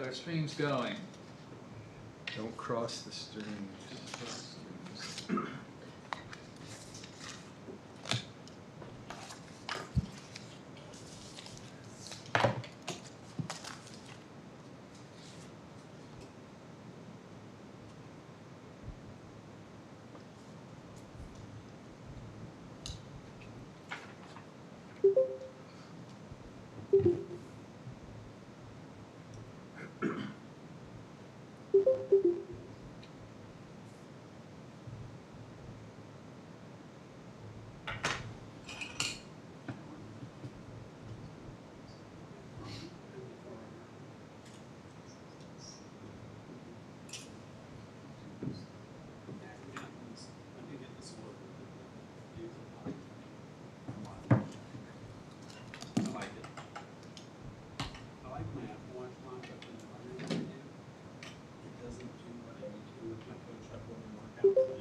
our streams going? Don't cross the streams.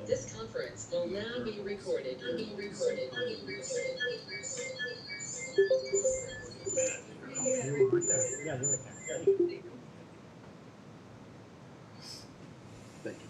This conference will now be recorded. Yeah, you're right there. Thank you.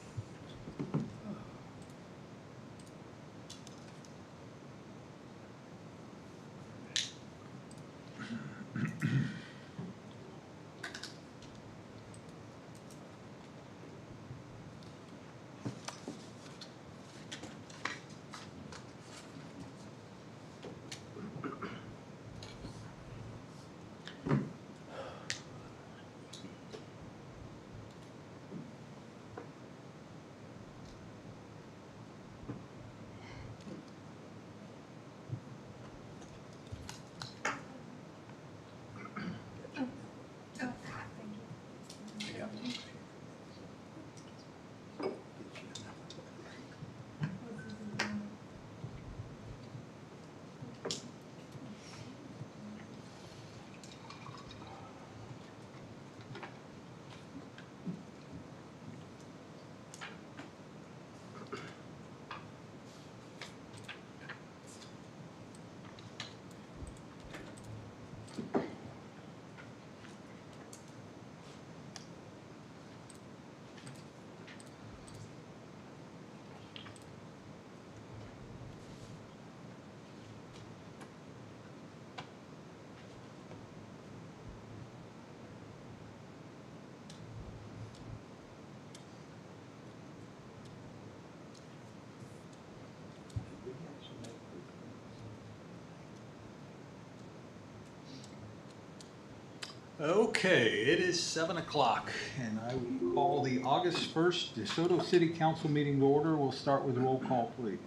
Okay, it is 7 o'clock, and I will call the August 1st DeSoto City Council meeting to order. We'll start with roll call, please.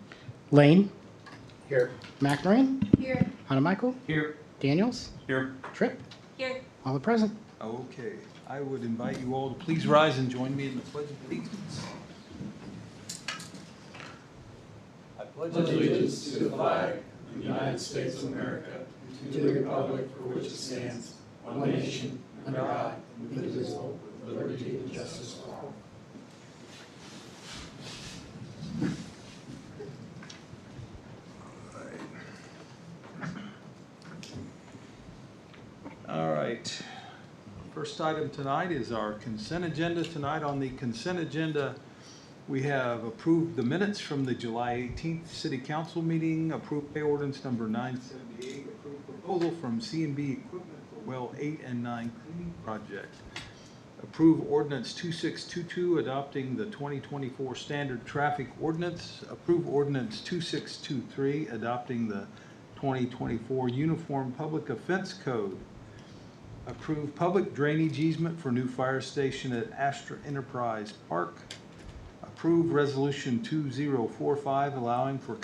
Lane. Here. McMarine. Here. Hannah Michael. Here. Daniels. Here. Tripp. Here. All are present. Okay, I would invite you all to please rise and join me in the Pledge of Allegiance. I pledge Allegiance to the flag of the United States of America, and to the republic for which it stands, one nation, under God, indivisible, with liberty and justice for all. All right. First item tonight is our consent agenda. Tonight on the consent agenda, we have approved the minutes from the July 18th City Council meeting, approved pay ordinance number 978, approved proposal from C&B Equipment for well 8 and 9 cleaning project, approve ordinance 2622 adopting the 2024 standard traffic ordinance, approve ordinance 2623 adopting the 2024 uniform public offense code, approve public drainage easement for new fire station at Astra Enterprise Park, approve resolution 2045 allowing for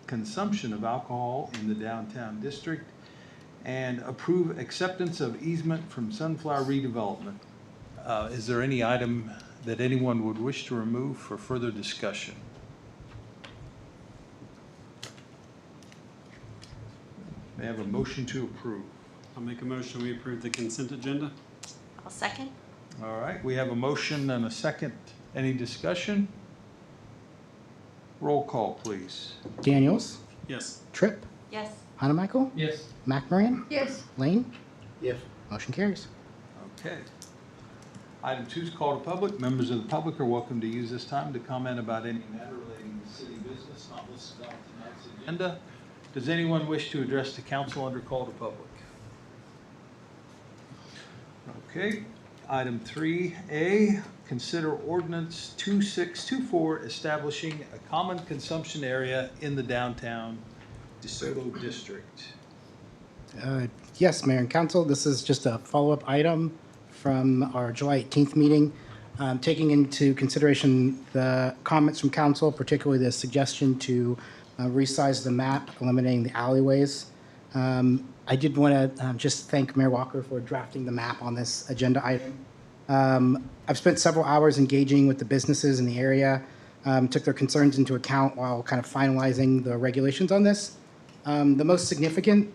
consumption of alcohol in the downtown district, and approve acceptance of easement from Sunflower Redevelopment. Is there any item that anyone would wish to remove for further discussion? May I have a motion to approve? I'll make a motion, we approve the consent agenda. I'll second. All right, we have a motion and a second. Any discussion? Roll call, please. Daniels. Yes. Tripp. Yes. Hannah Michael. Yes. McMarine. Yes. Lane. Yes. Motion carries. Okay. Item 2 is call to public. Members of the public are welcome to use this time to comment about any matter relating to city business not listed on tonight's agenda. Does anyone wish to address the council under call to public? Okay. Item 3A, consider ordinance 2624 establishing a common consumption area in the downtown DeSoto district. Yes, Mayor and Council, this is just a follow-up item from our July 18th meeting, taking into consideration the comments from council, particularly the suggestion to resize the map, eliminating the alleyways. I did want to just thank Mayor Walker for drafting the map on this agenda item. I've spent several hours engaging with the businesses in the area, took their concerns into account while kind of finalizing the regulations on this. The most significant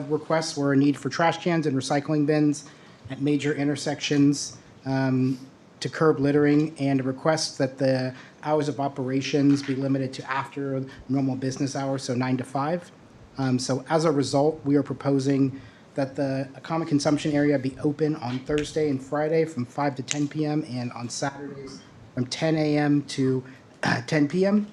requests were a need for trash cans and recycling bins at major intersections, to curb littering, and a request that the hours of operations be limited to after normal business hours, so 9 to 5. So as a result, we are proposing that the common consumption area be open on Thursday and Friday from 5 to 10 p.m. and on Saturdays from 10 a.m. to 10 p.m.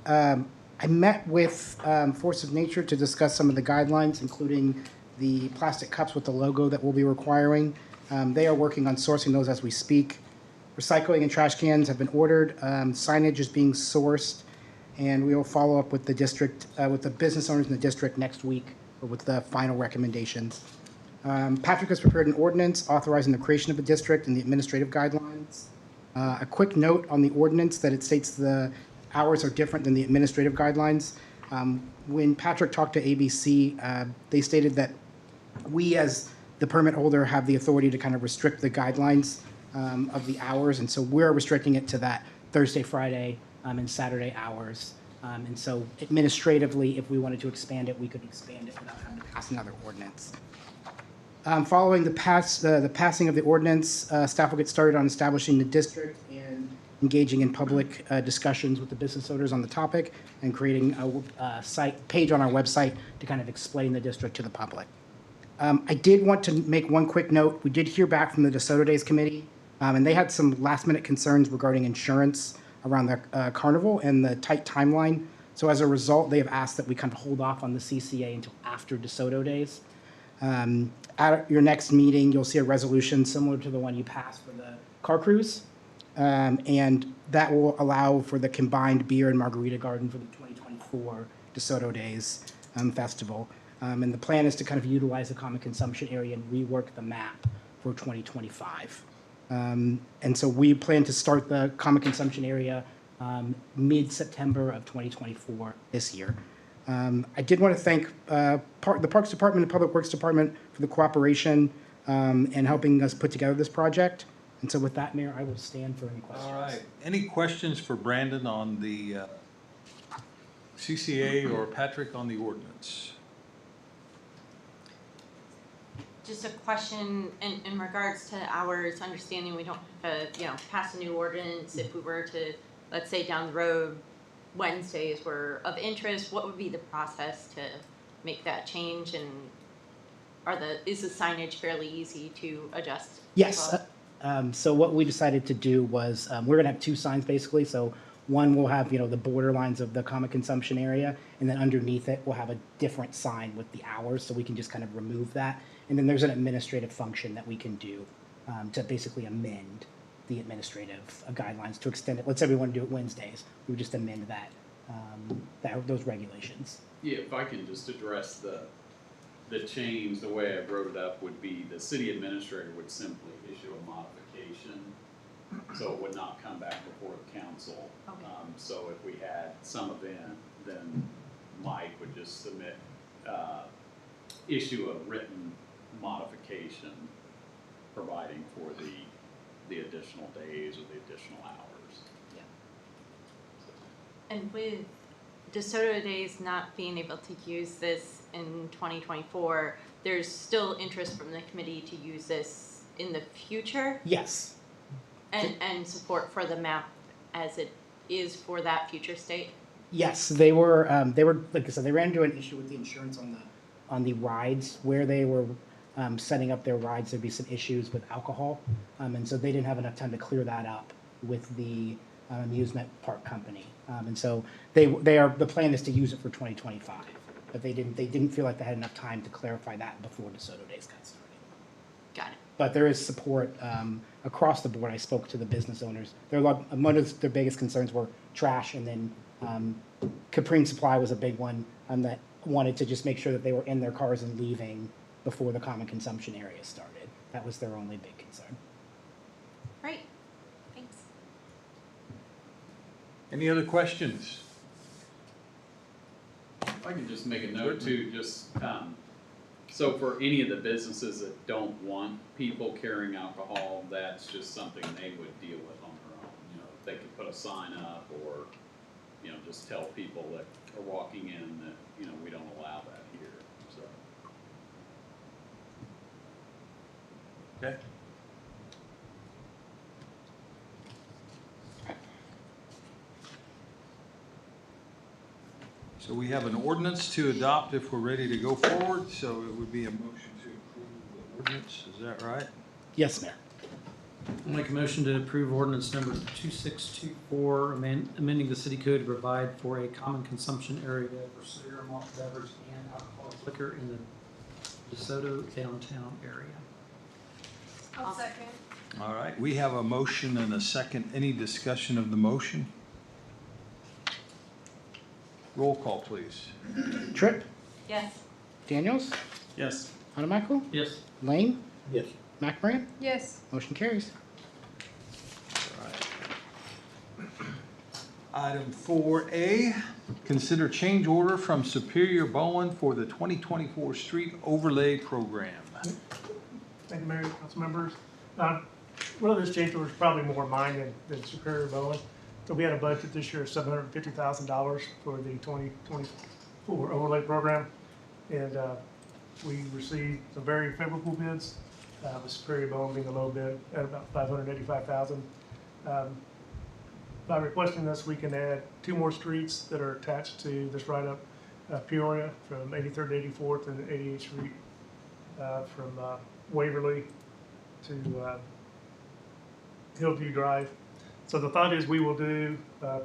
I met with Force of Nature to discuss some of the guidelines, including the plastic cups with the logo that we'll be requiring. They are working on sourcing those as we speak. Recycling and trash cans have been ordered. Signage is being sourced, and we will follow up with the district, with the business owners in the district next week with the final recommendations. Patrick has prepared an ordinance authorizing the creation of a district and the administrative guidelines. A quick note on the ordinance that it states the hours are different than the administrative guidelines. When Patrick talked to ABC, they stated that we as the permit holder have the authority to kind of restrict the guidelines of the hours, and so we're restricting it to that Thursday, Friday, and Saturday hours. And so administratively, if we wanted to expand it, we could expand it without having to pass another ordinance. Following the passing of the ordinance, staff will get started on establishing the district and engaging in public discussions with the business owners on the topic and creating a page on our website to kind of explain the district to the public. I did want to make one quick note. We did hear back from the DeSoto Days Committee, and they had some last-minute concerns regarding insurance around the carnival and the tight timeline. So as a result, they have asked that we kind of hold off on the CCA until after DeSoto Days. At your next meeting, you'll see a resolution similar to the one you passed for the car cruise. And that will allow for the combined beer and margarita garden for the 2024 DeSoto Days Festival. And the plan is to kind of utilize the common consumption area and rework the map for 2025. And so we plan to start the common consumption area mid-September of 2024 this year. I did want to thank the Parks Department and Public Works Department for the cooperation and helping us put together this project. And so with that, Mayor, I will stand for any questions. All right. Any questions for Brandon on the CCA or Patrick on the ordinance? Just a question in regards to hours, understanding we don't have to, pass a new ordinance. If we were to, let's say down the road, Wednesdays were of interest, what would be the process to make that change? And is the signage fairly easy to adjust? Yes. So what we decided to do was we're going to have two signs basically. So one will have, the border lines of the common consumption area, and then underneath it we'll have a different sign with the hours, so we can just kind of remove that. And then there's an administrative function that we can do to basically amend the administrative guidelines to extend it. Let's say we want to do it Wednesdays. We would just amend those regulations. Yeah, if I can just address the change, the way I wrote it up would be the city administrator would simply issue a modification, so it would not come back before the council. Okay. So if we had some event, then Mike would just submit, issue a written modification providing for the additional days or the additional hours. Yeah. And with DeSoto Days not being able to use this in 2024, there's still interest from the committee to use this in the future? Yes. And support for the map as it is for that future state? Yes, they were like I said, they ran into an issue with the insurance on the rides where they were setting up their rides, there'd be some issues with alcohol. And so they didn't have enough time to clear that up with the amusement park company. And so the plan is to use it for 2025, but they didn't feel like they had enough time to clarify that before DeSoto Days got started. Got it. But there is support across the board. I spoke to the business owners. One of their biggest concerns were trash, and then Caprine Supply was a big one that wanted to just make sure that they were in their cars and leaving before the common consumption area started. That was their only big concern. Great. Thanks. Any other questions? If I can just make a note too, so for any of the businesses that don't want people carrying alcohol, that's just something they would deal with on their own. You know, they could put a sign up or, you know, just tell people that are walking in that, you know, we don't allow that here, so. Okay. So we have an ordinance to adopt if we're ready to go forward, so it would be a motion to approve the ordinance, is that right? Yes, Mayor. I'll make a motion to approve ordinance number 2624, amending the city code to provide for a common consumption area for cider, malt beverage, and alcoholic liquor in the DeSoto downtown area. I'll second. All right, we have a motion and a second. Any discussion of the motion? Roll call, please. Tripp, Yes. Daniels, Yes. Hanamichael, Yes. Lane, Yes. McMoran. Yes. Motion carries. Item 4A, consider change order from Superior Bowen for the 2024 Street Overlay Program. Thank you, Mayor, council members. Really, this change order is probably more mine than Superior Bowen. So we had a budget this year of $750,000 for the 2024 overlay program. And we received some very favorable bids, with Superior Bowen being the low bid at about $585,000. By requesting this, we can add 2 more streets that are attached to this write-up. Peoria from 83rd to 84th and 88th Street, from Waverly to Hillview Drive. So the thought is we will do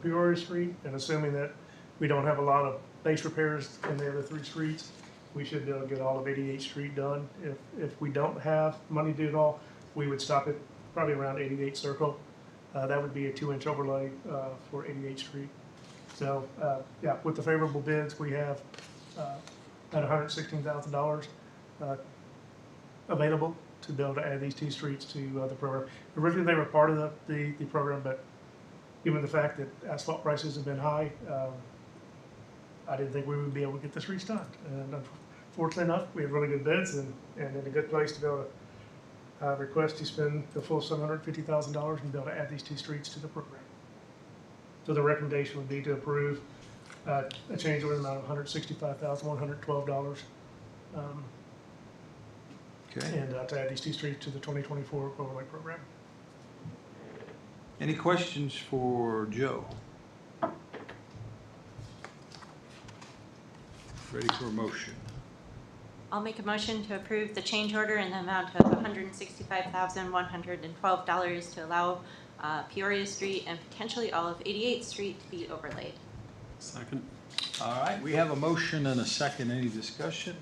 Peoria Street, and assuming that we don't have a lot of base repairs in the other 3 streets, we should be able to get all of 88th Street done. If we don't have money to do it all, we would stop it probably around 88th Circle. That would be a 2-inch overlay for 88th Street. So yeah, with the favorable bids, we have at $116,000 available to be able to add these 2 streets to the program. Originally, they were part of the program, but given the fact that asphalt prices have been high, I didn't think we would be able to get the streets done. And fortunately enough, we have really good bids and in a good place to be able to request to spend the full $750,000 and be able to add these 2 streets to the program. So the recommendation would be to approve a change order amount of $165,112. Okay. And to add these 2 streets to the 2024 overlay program. Any questions for Joe? Ready for a motion? I'll make a motion to approve the change order in the amount of $165,112 to allow Peoria Street and potentially all of 88th Street to be overlaid. Second. All right, we have a motion and a second. Any discussion?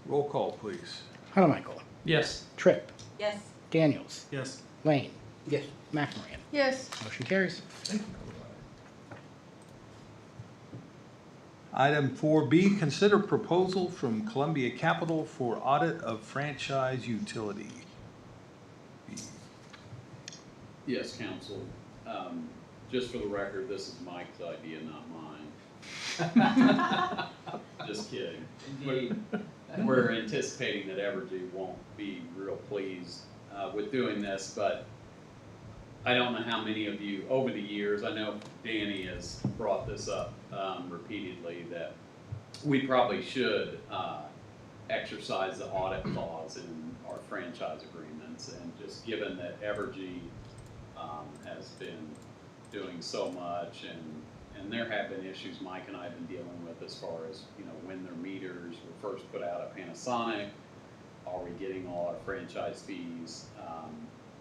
Roll call, please. Hanamichael, Yes. Tripp, Yes. Daniels, Yes. Lane. Yes. McMoran. Yes. Motion carries. Item 4B, consider proposal from Columbia Capital for audit of franchise utility. Yes, council. Just for the record, this is Mike's idea, not mine. Just kidding. We're anticipating that Evergy won't be real pleased with doing this, but I don't know how many of you, over the years, I know Danny has brought this up repeatedly, that we probably should exercise the audit clause in our franchise agreements. And just given that Evergy has been doing so much and And there have been issues Mike and I have been dealing with as far as, you know, when their meters were first put out at Panasonic, are we getting all our franchise fees?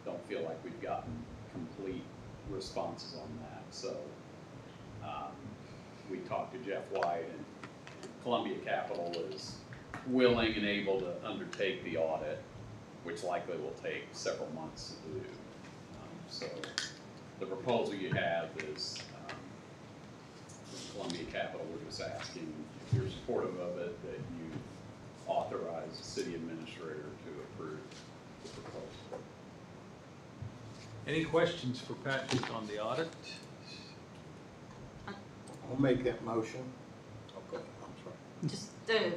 Don't feel like we've gotten complete responses on that. So we talked to Jeff White, and Columbia Capital is willing and able to undertake the audit, which likely will take several months to do. So the proposal you have is Columbia Capital, we're just asking if you're supportive of it, that you authorize the city administrator to approve the proposal. Any questions for Patrick on the audit? I'll make that motion. Okay, I'm sorry. Just the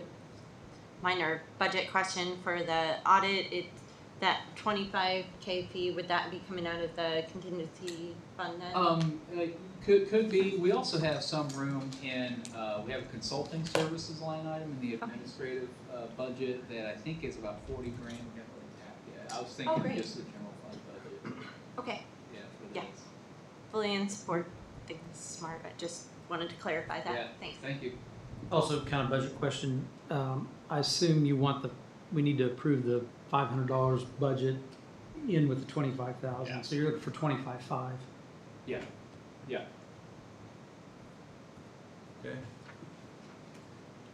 minor budget question for the audit, that 25K fee, would that be coming out of the contingency fund then? Could be. We also have some room in, we have a consulting services line item in the administrative budget that I think is about 40 grand. We haven't really tapped yet. I was thinking great. just the general fund budget. Okay, Yeah. For yeah. these. fully in support. I think it's smart. I just wanted to clarify that. Yeah. Thanks. Thank you. Also, kind of budget question, I assume you want we need to approve the $500 budget in with the 25,000, Yeah. so you're looking for 25.5. Yeah. Yeah. Okay.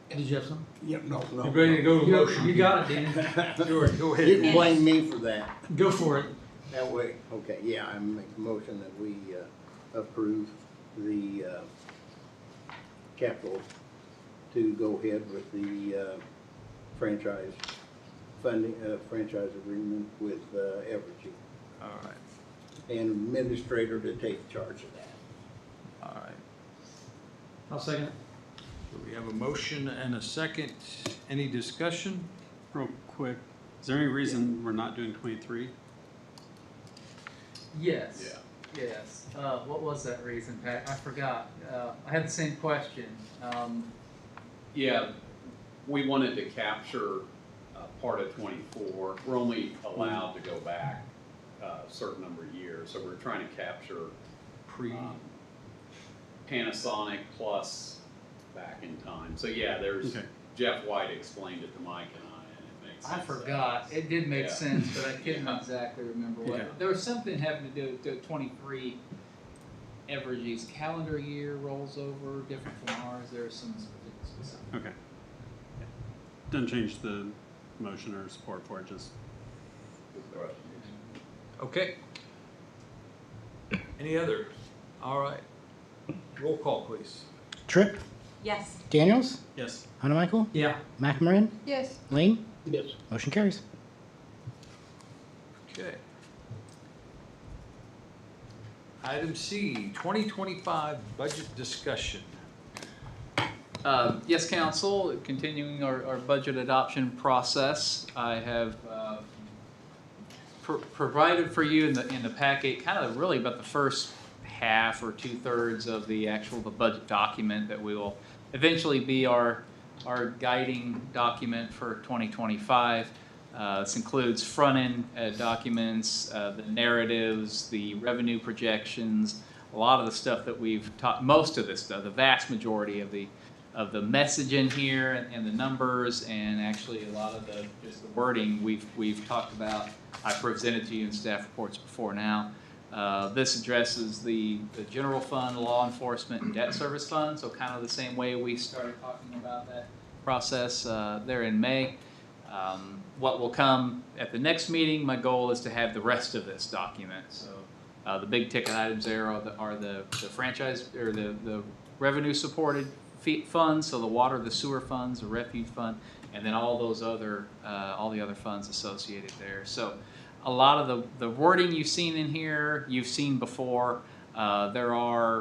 Did you have something? Yep, no. You ready to go to the motion? You got it, Dan. Sure, go ahead. You can blame me for that. Go for it. That way, okay, yeah, I make a motion that we approve the capital to go ahead with the franchise funding, franchise agreement with Evergy, All right, and administrator to take charge of that. all right. I'll second it. So we have a motion and a second. Any discussion? Real quick, is there any reason we're not doing 23? Yes. Yeah. Yes. What was that reason, Pat? I forgot. I had the same question. Yeah, we wanted to capture part of 24. We're only allowed to go back a certain number of years, so we're trying to capture Panasonic plus back in time. So yeah, there's Okay. Jeff White explained it to Mike and I, and it makes sense. I forgot. It did make Yeah. sense, but I couldn't exactly remember what. Yeah. There was something having to do with 23 Evergy's calendar year rolls over, different from ours. There was some specific. Okay. Doesn't change the motion or support for it, just Okay. Any other? All right. Roll call, please. Tripp, Yes. Daniels, yes. Hanamichael, Yeah. McMorrin, Yes. Lane, Yes. motion carries. Okay. Item C, 2025 budget discussion. Yes, Council, continuing our budget adoption process, I have provided for you in the packet kind of really about the first half or 2/3 of the budget document that we will eventually be our guiding document for 2025. This includes front-end documents, the narratives, the revenue projections, a lot of the stuff that we've taught, most of this stuff, the vast majority of the message in here and the numbers, and actually a lot of the wording we've talked about. I presented to you in staff reports before now. This addresses the general fund, law enforcement, and debt service fund, so kind of the same way we started talking about that process there in May. What will come at the next meeting, my goal is to have the rest of this document. So the big ticket items there are the franchise, or the revenue supported funds, so the water, the sewer funds, the refuge fund, and then all those other, all the other funds associated there. So a lot of the wording you've seen in here, you've seen before. There's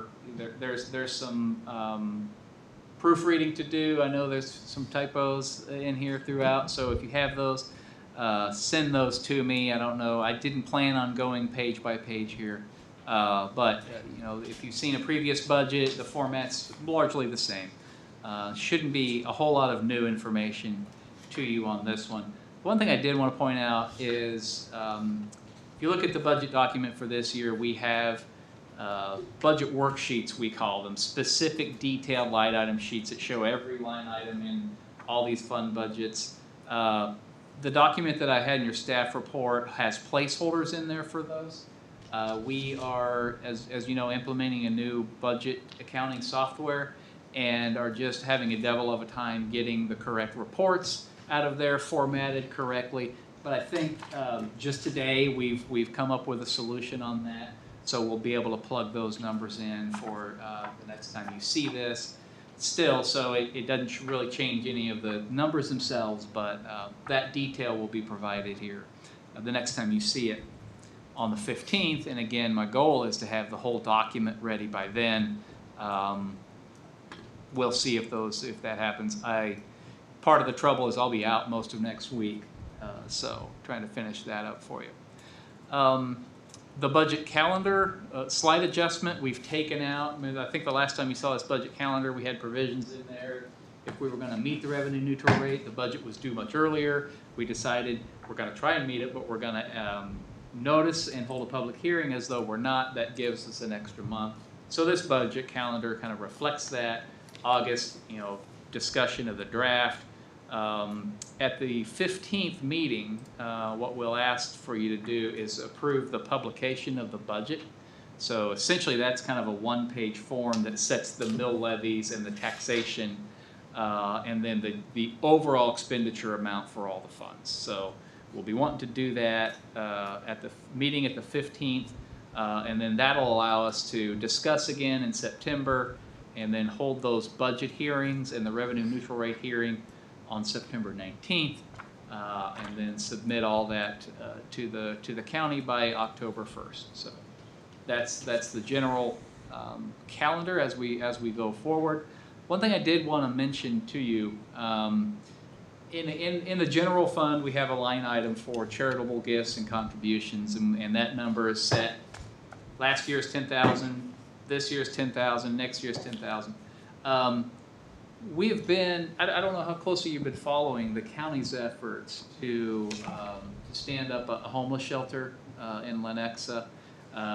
some proofreading to do. I know there's some typos in here throughout, so if you have those, send those to me. I don't know, I didn't plan on going page by page here, but you know, if you've seen a previous budget, the format's largely the same. Shouldn't be a whole lot of new information to you on this one. One thing I did want to point out is, if you look at the budget document for this year, we have budget worksheets, we call them, specific detailed line item sheets that show every line item in all these fund budgets. The document that I had in your staff report has placeholders in there for those. We are, as you know, implementing a new budget accounting software and are just having a devil of a time getting the correct reports out of there formatted correctly. But I think just today we've come up with a solution on that. So we'll be able to plug those numbers in for the next time you see this. Still, so it doesn't really change any of the numbers themselves, but that detail will be provided here the next time you see it on the 15th. And again, my goal is to have the whole document ready by then. We'll see if that happens. Part of the trouble is I'll be out most of next week, so trying to finish that up for you. The budget calendar, slight adjustment, we've taken out. I mean, I think the last time you saw this budget calendar, we had provisions in there. If we were going to meet the revenue neutral rate, the budget was due much earlier. We decided we're going to try and meet it, but we're going to notice and hold a public hearing as though we're not. That gives us an extra month. So this budget calendar kind of reflects that. August, discussion of the draft. At the 15th meeting, what we'll ask for you to do is approve the publication of the budget. So essentially that's kind of a one-page form that sets the mill levies and the taxation and then the overall expenditure amount for all the funds. So we'll be wanting to do that at the meeting at the 15th, and then that'll allow us to discuss again in September and then hold those budget hearings and the revenue neutral rate hearing on September 19th, and then submit all that to the county by October 1st. So that's the general calendar as we go forward. One thing I did want to mention to you, in the general fund we have a line item for charitable gifts and contributions, and that number is set. Last year's $10,000, this year's $10,000, next year's $10,000. We have been, I don't know how closely you've been following the county's efforts to stand up a homeless shelter in Lenexa.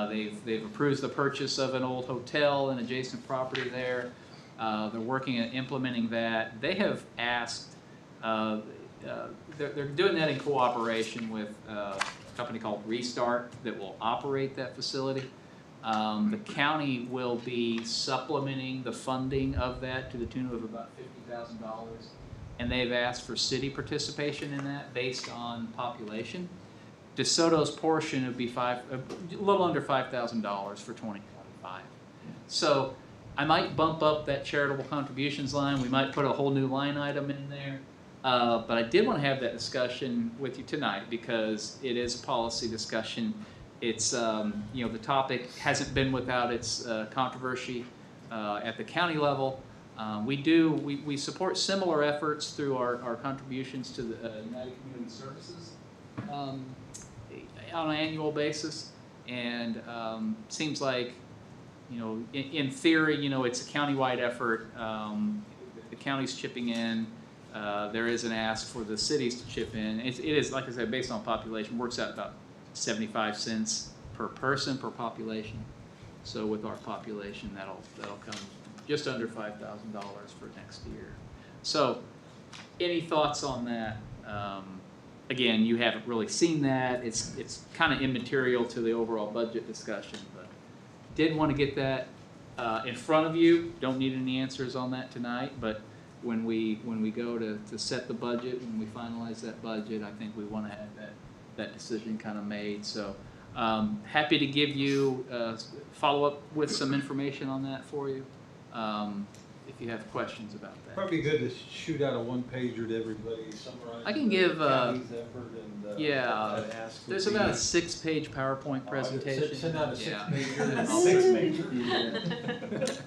They've approved the purchase of an old hotel and adjacent property there. They're working at implementing that. They have asked, they're doing that in cooperation with a company called Restart that will operate that facility. The county will be supplementing the funding of that to the tune of about $50,000, and they've asked for city participation in that based on population. DeSoto's portion would be a little under $5,000 for 2025. So I might bump up that charitable contributions line. We might put a whole new line item in there. But I did want to have that discussion with you tonight because it is a policy discussion. It's, the topic hasn't been without its controversy at the county level. We support similar efforts through our contributions to the United Community Services on an annual basis. And seems like, in theory, it's a countywide effort. The county's chipping in. There is an ask for the cities to chip in. It is, like I said, based on population, works out about 75 cents per person per population. So with our population, that'll come just under $5,000 for next year. So any thoughts on that? Again, you haven't really seen that. It's kind of immaterial to the overall budget discussion, but did want to get that in front of you. Don't need any answers on that tonight, but when we go to set the budget, when we finalize that budget, I think we want to have that decision kind of made. So happy to give you follow up with some information on that for you if you have questions about that. Probably good to shoot out a one-pager to everybody, summarize. I can give county's effort and yeah. what that ask would There's be. about a 6-page PowerPoint presentation. Send out a Yeah. six-pager.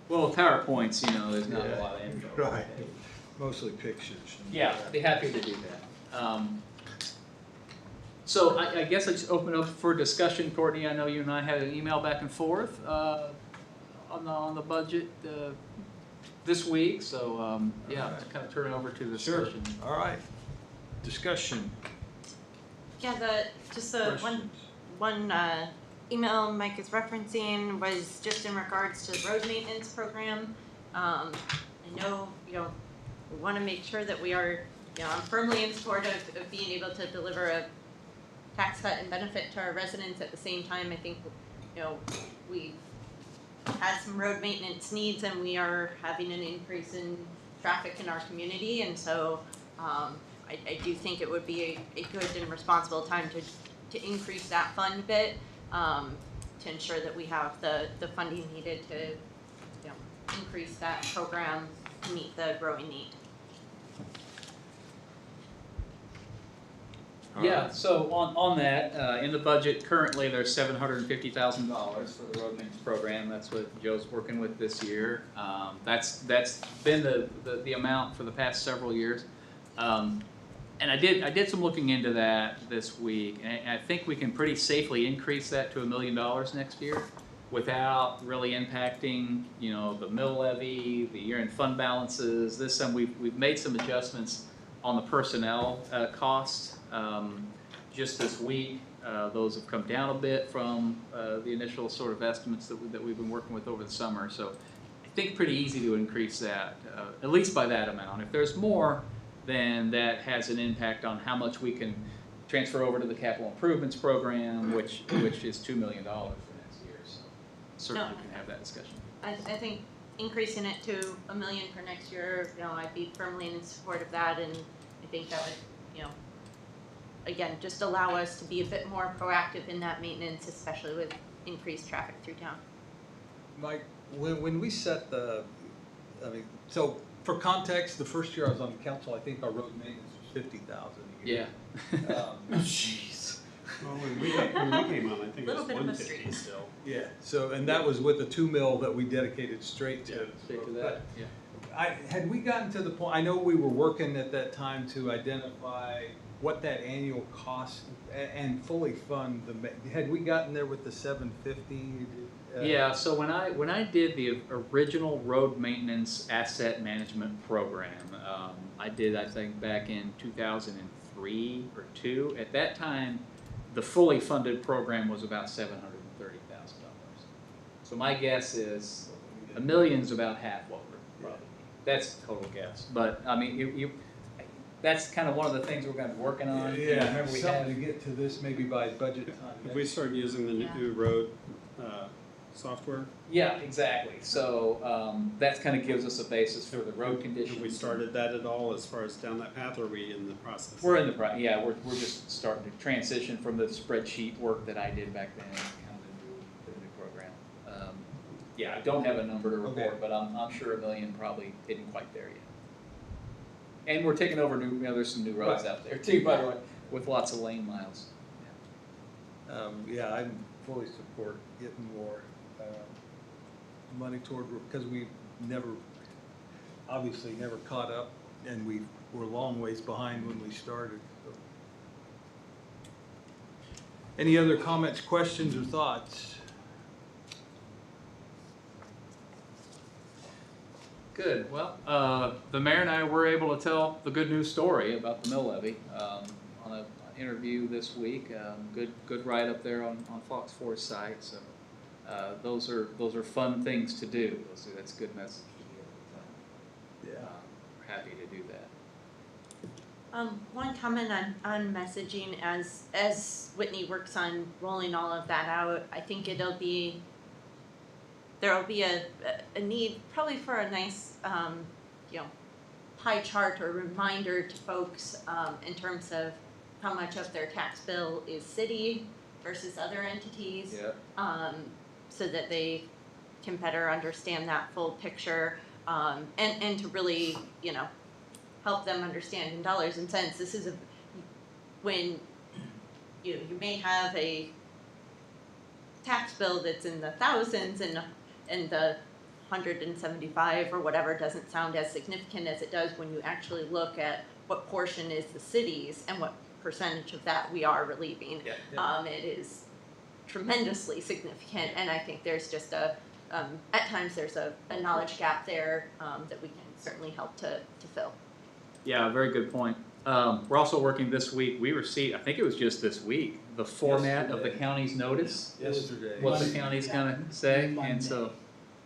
Well, PowerPoints, there's not a lot of info. Right. Mostly pictures. Yeah, I'd be happy to do that. So I guess I just open up for discussion. Courtney, I know you and I had an email back and forth on the budget this week. So yeah, Right. to kind of turn it over to Sure. discussion. All right. Discussion. Yeah, just the Questions. one email Mike is referencing was just in regards to the road maintenance program. I know, we want to make sure that we are, I'm firmly in support of being able to deliver a tax cut and benefit to our residents at the same time. I think, we had some road maintenance needs and we are having an increase in traffic in our community. And so I do think it would be a good and responsible time to increase that fund a bit, to ensure that we have the funding needed to increase that program to meet the growing need. Yeah, so on that, in the budget currently, there's $750,000 for the road maintenance program. That's what Joe's working with this year. That's been the amount for the past several years. And I did some looking into that this week, and I think we can pretty safely increase that to $1 million next year without really impacting, the mill levy, the year-end fund balances. This time we've made some adjustments on the personnel costs. Just this week, those have come down a bit from the initial sort of estimates that we've been working with over the summer. So I think pretty easy to increase that, at least by that amount. If there's more, then that has an impact on how much we can transfer over to the capital improvements program, which is $2 million for next year. So certainly we can have that discussion. I think increasing it to $1 million for next year, I'd be firmly in support of that, and I think that would, again, just allow us to be a bit more proactive in that maintenance, especially with increased traffic through town. Mike, when we set so for context, the first year I was on the council, I think our road maintenance was $50,000 a year. Yeah. Jeez. Well, when we came on, I think it Little was bit of a 150 street. still. Yeah. So, and that was with the 2 mil that we dedicated straight to. Yeah, Straight to that, yeah. Had we gotten to the point, I know we were working at that time to identify what that annual cost and fully fund had we gotten there with the 750? Yeah, so when I did the original road maintenance asset management program, I think back in 2003 or 2. At that time, the fully funded program was about $730,000. So my guess is $1 million's about half what we're probably. That's a total guess, but I mean, that's kind of one of the things we're going to be working on. Yeah, Remember we something had to get to this maybe by budget time. If we start using the new road software, Yeah, exactly. So that kind of gives us a basis for the road conditions. have we started that at all as far as down that path, or are we in the process? We're in the we're just starting to transition from the spreadsheet work that I did back then to kind of the new program. Yeah, I don't have a number to report, Okay. but I'm sure $1 million probably isn't quite there yet. And we're taking over there's some new roads out there too, by the way, with lots of lane miles. Yeah, I fully support getting more money toward, because we obviously never caught up, and we were a long ways behind when we started. So. Any other comments, questions, or thoughts? Good. Well, the mayor and I were able to tell the good news story about the mill levy on an interview this week. Good write up there on Fox 4's site. So those are fun things to do. That's a good message to be able to tell. We're happy to do that. One comment on messaging as Whitney works on rolling all of that out, I think there'll be a need probably for a nice, pie chart or reminder to folks in terms of how much of their tax bill is city versus other entities, so that they can better understand that full picture, and to really, help them understand in dollars and cents. This is when you may have a tax bill that's in the thousands and the 175 or whatever doesn't sound as significant as it does when you actually look at what portion is the city's and what percentage of that we are relieving. It is tremendously significant, and I think there's just at times there's a knowledge gap there that we can certainly help to fill. Yeah, very good point. We're also working this week. We received, I think it was just this week, the format of the county's notice. Yesterday. What the county's gonna say, Monday. and so, it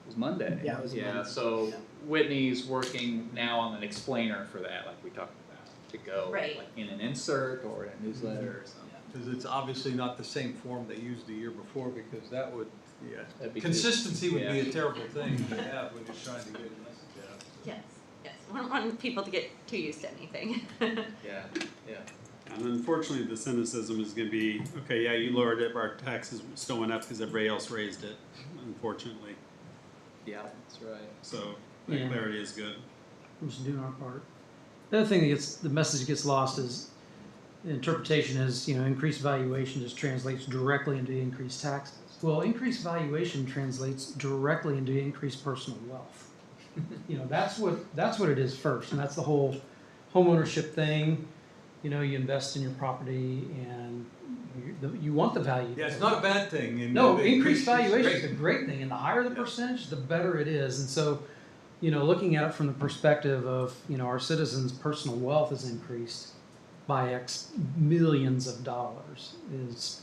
was Monday. Yeah, it was Monday. So Yeah. Whitney's working now on an explainer for that, like we talked about, to go Right. like in an insert or in a newsletter or something. Because it's obviously not the same form they used the year before, because that would, That'd be consistency would be Yeah. a terrible thing to have when you're trying to get a message out. Yes, yes. We don't want people to get too used to anything. Yeah, yeah. And unfortunately, the cynicism is gonna be, okay, yeah, you lowered it, but our taxes still went up because everybody else raised it, unfortunately. Yeah, that's right. So, the Yeah. clarity is good. We're just doing our part. The other thing that the message gets lost is the interpretation is, increased valuation just translates directly into increased taxes. Well, increased valuation translates directly into increased personal wealth. That's what it is first, and that's the whole homeownership thing. You invest in your property and you want the value. Yeah, it's not a bad thing. And No, the increased increase is valuation is great. a great thing, and the higher the Yeah. percentage, the better it is. And so, looking at it from the perspective of, our citizens' personal wealth is increased by X millions of dollars is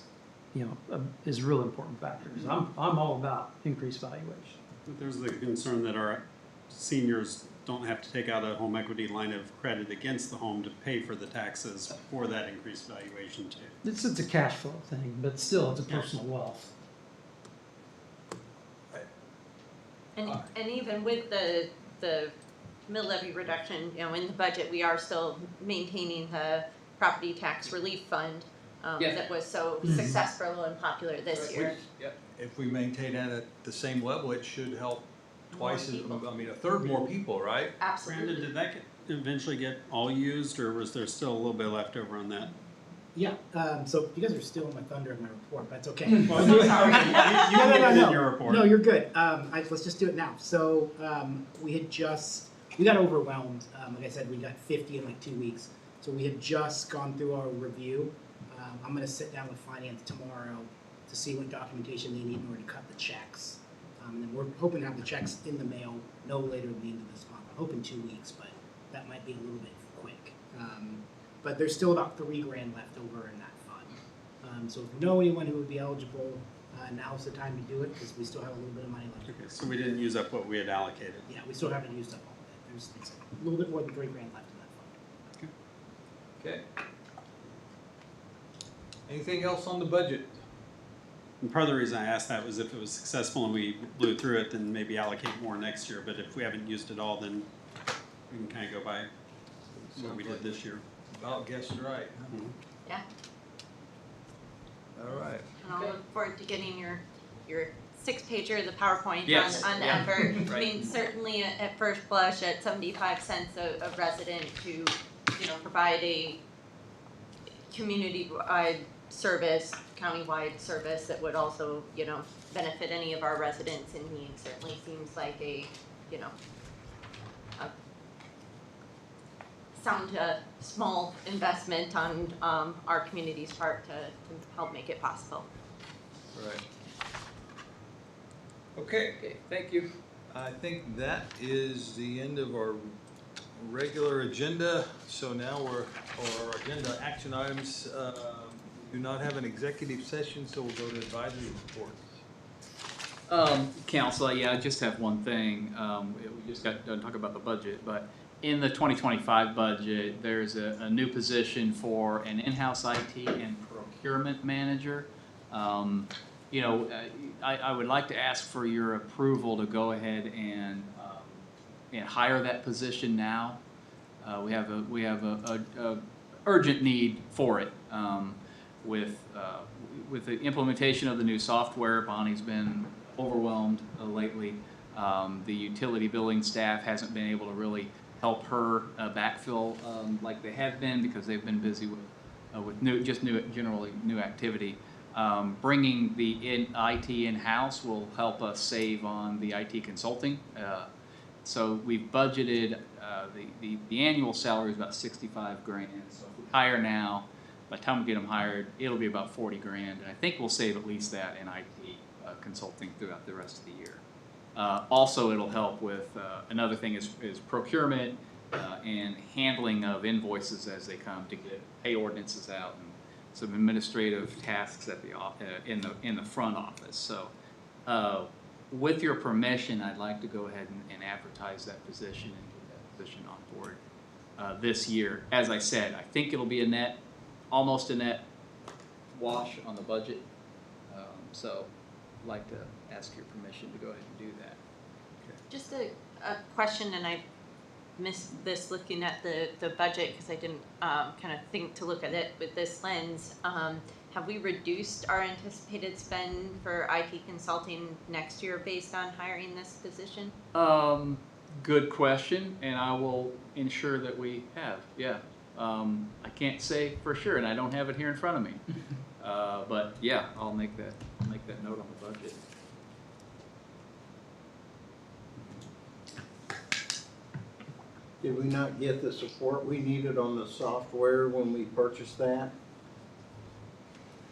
a real important factor. So I'm all about increased valuation. But there's the concern that our seniors don't have to take out a home equity line of credit against the home to pay for the taxes for that increased valuation too. It's a cash flow thing, but still, it's a personal wealth. And even with the mill levy reduction, in the budget, we are still maintaining the property tax relief fund Yeah. that was so Mhm. successful and popular this year. If we maintain that at the same level, it should help twice as, people. a third more people, right? Brandon, Absolutely. did that eventually get all used, or was there still a little bit left over on that? Yeah, so you guys are stealing my thunder in my report, but it's okay. Well, Sorry. you can get it in your report. No, you're good. Let's just do it now. So we got overwhelmed. Like I said, we got 50 in like 2 weeks. So we had just gone through our review. I'm gonna sit down with finance tomorrow to see what documentation they need in order to cut the checks. And then we're hoping to have the checks in the mail no later than the end of this month. I'm hoping 2 weeks, but that might be a little bit quick. But there's still about $3,000 left over in that fund. So if you know anyone who would be eligible, now's the time to do it because we still have a little bit of money left. Okay, so we didn't use up what we had allocated. Yeah, we still haven't used up all of it. It's a little bit more than $3,000 left in that fund. Okay. Anything else on the budget? And part of the reason I asked that was if it was successful and we blew through it, then maybe allocate more next year. But if we haven't used it all, then we can kind of go by what we did this year. About guessed right. Huh? Yeah. All right. And I'll look forward to getting your 6-pager, the PowerPoint Yes, on the yeah, effort. I right. mean, certainly at first blush, at 75 cents a resident to, provide a community-wide service, county-wide service that would also, benefit any of our residents in need certainly seems like a sound small investment on our community's part to help make it possible. Right. Okay. Okay, thank you. I think that is the end of our regular agenda. So now our agenda action items, do not have an executive session, so we'll go to advisory reports. Council, I just have one thing. We just got done talking about the budget, but in the 2025 budget, there's a new position for an in-house IT and procurement manager. I would like to ask for your approval to go ahead and hire that position now. We have a urgent need for it. With the implementation of the new software, Bonnie's been overwhelmed lately. The utility billing staff hasn't been able to really help her backfill like they have been because they've been busy with generally new activity. Bringing the IT in-house will help us save on the IT consulting. So we've budgeted the annual salary is about $65,000. So if we hire now, by the time we get them hired, it'll be about $40,000, and I think we'll save at least that in IT consulting throughout the rest of the year. Also, it'll help with another thing is procurement. and handling of invoices as they come to get pay ordinances out and some administrative tasks at the in the front office. So, with your permission, I'd like to go ahead and advertise that position and get that position on board this year. As I said, I think it'll be almost a net wash on the budget. So, I'd like to ask your permission to go ahead and do that. Just a question, and I missed this looking at the budget because I didn't kind of think to look at it with this lens. Have we reduced our anticipated spend for IT consulting next year based on hiring this position? Good question, and I will ensure that we have. Yeah, I can't say for sure, and I don't have it here in front of me. But yeah, I'll make that note on the budget. Did we not get the support we needed on the software when we purchased that?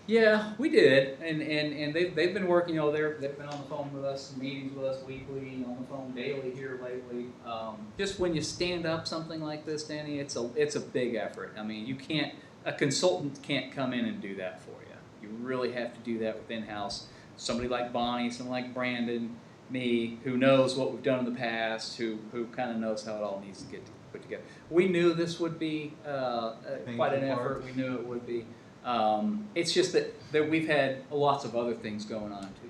Yeah, we did, and they've been working. They've been on the phone with us, meetings with us weekly, on the phone daily here lately. Just when you stand up something like this, Danny, it's a big effort. I mean, a consultant can't come in and do that for you. You really have to do that with in-house. Somebody like Bonnie, somebody like Brandon, me, who knows what we've done in the past, who kind of knows how it all needs to get put together. We knew this would be quite an effort. We knew it would be. It's just that we've had lots of other things going on too.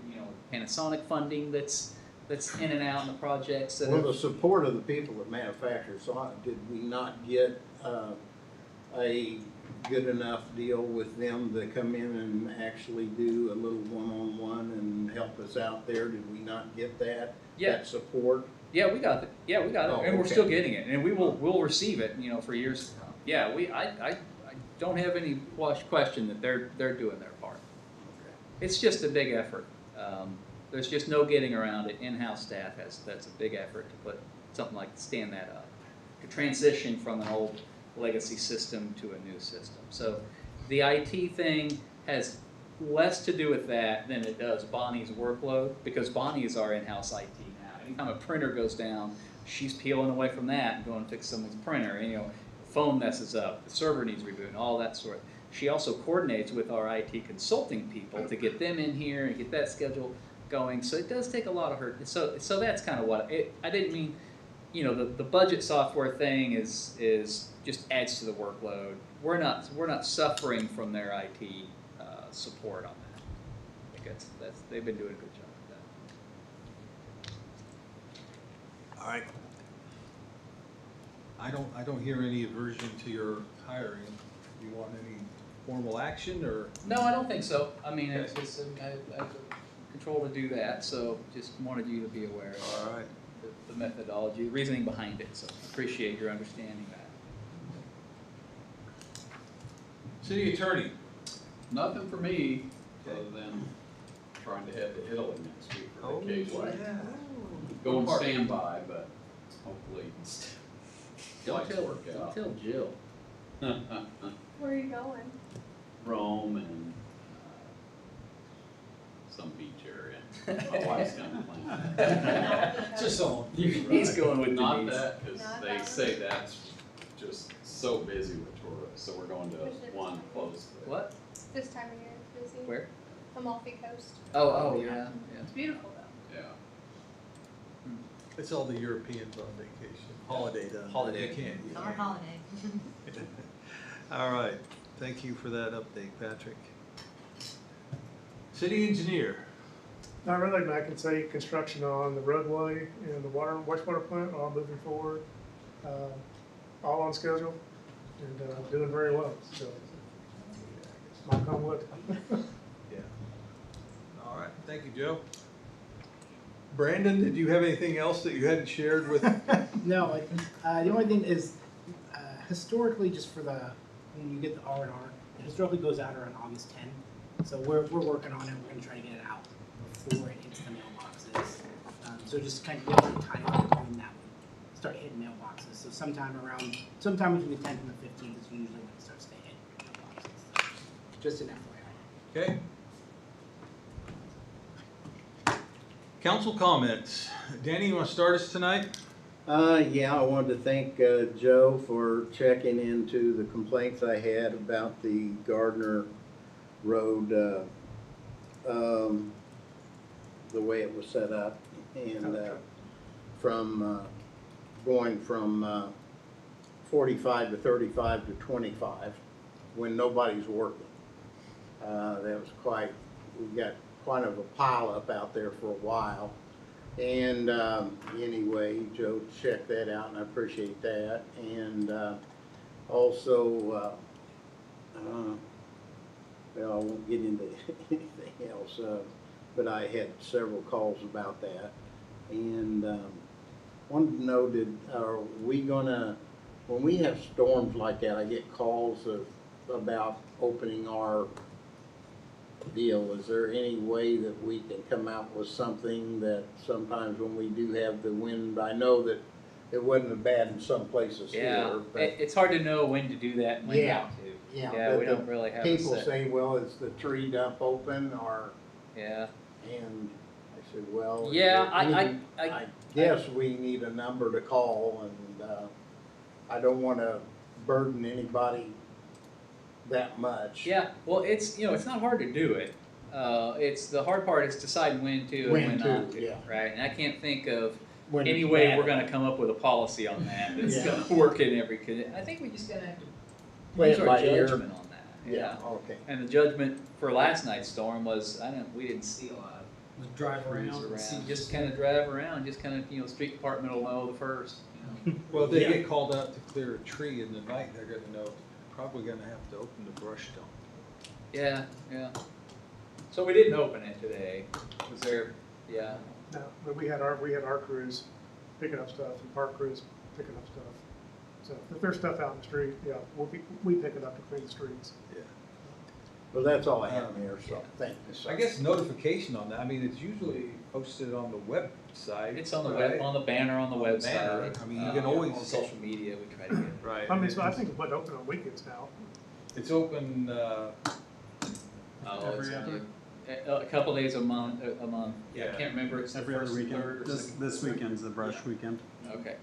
Panasonic funding that's in and out in the projects. Well, the support of the people that manufacture, so did we not get a good enough deal with them to come in and actually do a little one-on-one and help us out there? Did we not get that? Yeah. That support? Yeah, we got it. Yeah, we got it, Oh, and we're okay. still getting it, and we'll receive it. For years to come. Yeah, I don't have any question that they're doing their part. Okay. It's just a big effort. There's just no getting around it. In-house staff that's a big effort to put something like stand that up, to transition from an old legacy system to a new system. So the IT thing has less to do with that than it does Bonnie's workload, because Bonnie is our in-house IT now. Anytime a printer goes down, she's peeling away from that and going to fix someone's printer. And, phone messes up, the server needs rebooting, all that sort. She also coordinates with our IT consulting people to get them in here and get that schedule going. So it does take a lot of her. So that's kind of what I didn't mean. The budget software thing is just adds to the workload. We're not suffering from their IT support on that. I think that's they've been doing a good job with that. All right. I don't hear any aversion to your hiring. Do you want any formal action or? No, I don't think so. I mean, I have control to do that, so just wanted you to be aware of All right. the methodology, the reasoning behind it. So appreciate your understanding that. City Attorney. Nothing for me, other than trying to head to Italy next week for vacation. Going standby, but hopefully flights work out. Don't tell Jill. Where are you going? Rome and some beach area. My wife's kind of planning. Just on. He's going with Not Denise. that, because they say that's just so busy with tourists, so we're going to one close to. What? This time of year it's busy. Where? Amalfi Coast. Oh, yeah. It's beautiful though. Yeah. It's all the Europeans on vacation. Holiday done. Holiday. You can't. Summer holiday. All right. Thank you for that update, Patrick. City Engineer. Not really, but I can say construction on the roadway and the wastewater plant, all moving forward, all on schedule, and doing very well, so. Knock on wood. Yeah. All right. Thank you, Joe. Brandon, did you have anything else that you hadn't shared with? No, the only thing is, historically, just for when you get the R&R, it historically goes out around August 10th. So we're working on it. We're going to try to get it out before it hits the mailboxes. So just kind of getting time between that would start hitting mailboxes. So sometime between the 10th and the 15th is usually when it starts to hit mailboxes. So just an FYI. Okay. Council comments. Danny, you want to start us tonight? Yeah, I wanted to thank Joe for checking into the complaints I had about the Gardner Road, the way it was set up, and from going from 45 to 35 to 25 when nobody's working. That was we got quite of a pile up out there for a while. And anyway, Joe checked that out, and I appreciate that. And also, well, I won't get into anything else, but I had several calls about that. And wanted to know, are we gonna, when we have storms like that, I get calls about opening our deal. Is there any way that we can come out with something that sometimes when we do have the wind, I know that it wasn't as bad in some places Yeah, here, but it's hard to know when to do that and when Yeah. not to. yeah, Yeah, but we the don't really have a people set. say, well, is the tree dump open or, Yeah. and I said, well, is Yeah, there I I guess we need a number to call, and I don't want to burden anybody that much. Yeah, well, it's, it's not hard to do it. It's, the hard part is deciding when to and When when to, not to, yeah. right? And I can't think of When any it's way bad. we're gonna come up with a policy on that that's Yeah. gonna work in every, I think we just gotta have to Play use it our by ear. judgment on that. Yeah, okay. And the judgment for last night's storm was, we didn't see a lot of Just drive trees around and see. around. Just kind of drive around, just kind of, street department will know the first, Well, if they Yeah. get called out to clear a tree in the night, they're gonna know, probably gonna have to open the brush dump. Yeah, yeah. So we didn't open it today. Was there, yeah. No, but we had our crews picking up stuff and park crews picking up stuff. So if there's stuff out in the street, yeah, we pick it up to clean the streets. Yeah. Well, that's all I have, Mayor, so thank you. sir. I guess notification on that, I mean, it's usually posted on the website. It's on the right? web, on the banner on the On the banner. website. I mean, you can always- On social media, we try to get it. Right. I mean, so I think it's open on weekends now. It's open, Oh, Every it's other- a couple days a month, I Yeah. can't remember, it's the Every other first, weekend. third, or This second. weekend's the brush weekend. Okay.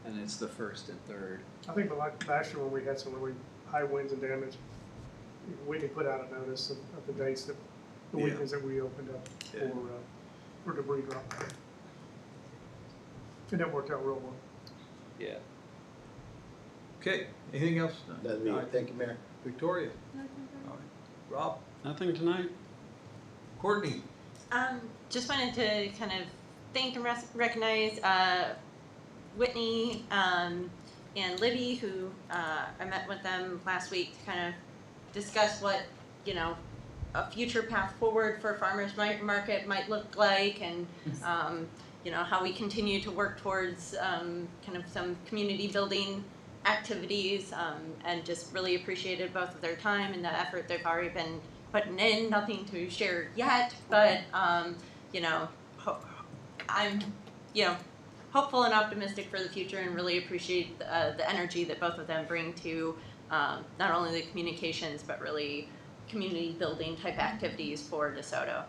And it's the first and third. I think, but like last year when we had some really high winds and damage, we could put out a notice of the dates that, the Yeah. weekends that we opened up Yeah. for debris drop. And that worked out real well. Yeah. okay, anything else? That's me. All right. Thank you, Mayor. Victoria? All right. Rob? Nothing tonight? Courtney? Just wanted to kind of thank and recognize Whitney and Libby, who I met with them last week to kind of discuss what, a future path forward for farmers market might look like, and how we continue to work towards kind of some community building activities, and just really appreciated both of their time and the effort they've already been putting in. Nothing to share yet, but I'm hopeful and optimistic for the future, and really appreciate the energy that both of them bring to not only the communications but really community building type activities for DeSoto.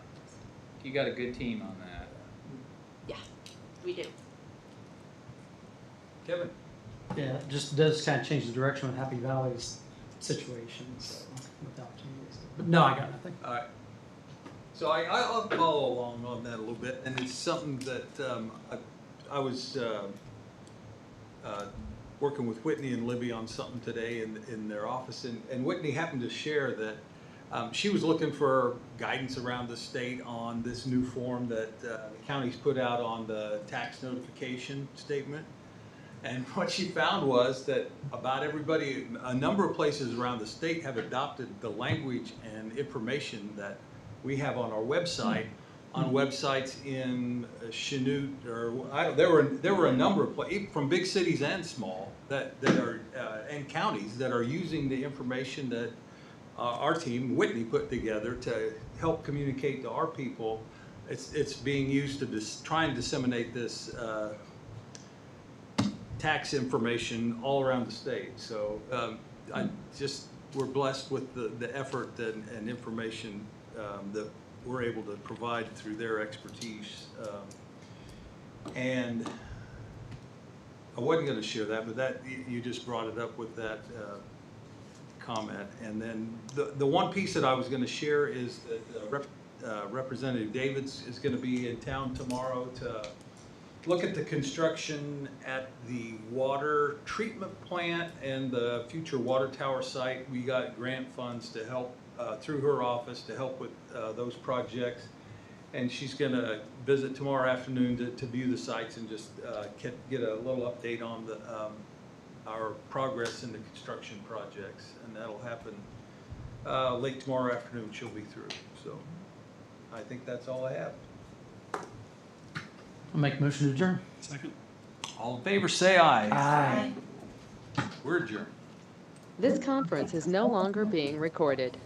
You got a good team on that. Yeah, we do. Kevin? Yeah, it just does kind of change the direction with Happy Valley's situation, so, with opportunities. But no, I got nothing. All right. So I'll follow along on that a little bit, and it's something that I was working with Whitney and Libby on something today in their office, and Whitney happened to share that she was looking for guidance around the state on this new form that the county's put out on the tax notification statement. And what she found was that about everybody, a number of places around the state have adopted the language and information that we have on our website, on websites in Chanute, or there were a number of places, from big cities and small, that are, and counties that are using the information that our team, Whitney, put together to help communicate to our people. It's being used to try and disseminate this tax information all around the state. So we're blessed with the effort and information that we're able to provide through their expertise. And I wasn't gonna share that, but that, you just brought it up with that comment. And then the one piece that I was gonna share is that Representative Davids is gonna be in town tomorrow to look at the construction at the water treatment plant and the future water tower site. We got grant funds to help, through her office, to help with those projects. And she's gonna visit tomorrow afternoon to view the sites and just get a little update on our progress in the construction projects. And that'll happen late tomorrow afternoon, she'll be through. So I think that's all I have. I'll make a motion to adjourn. Second. All in favor, say aye. Aye. We're adjourned. This conference is no longer being recorded.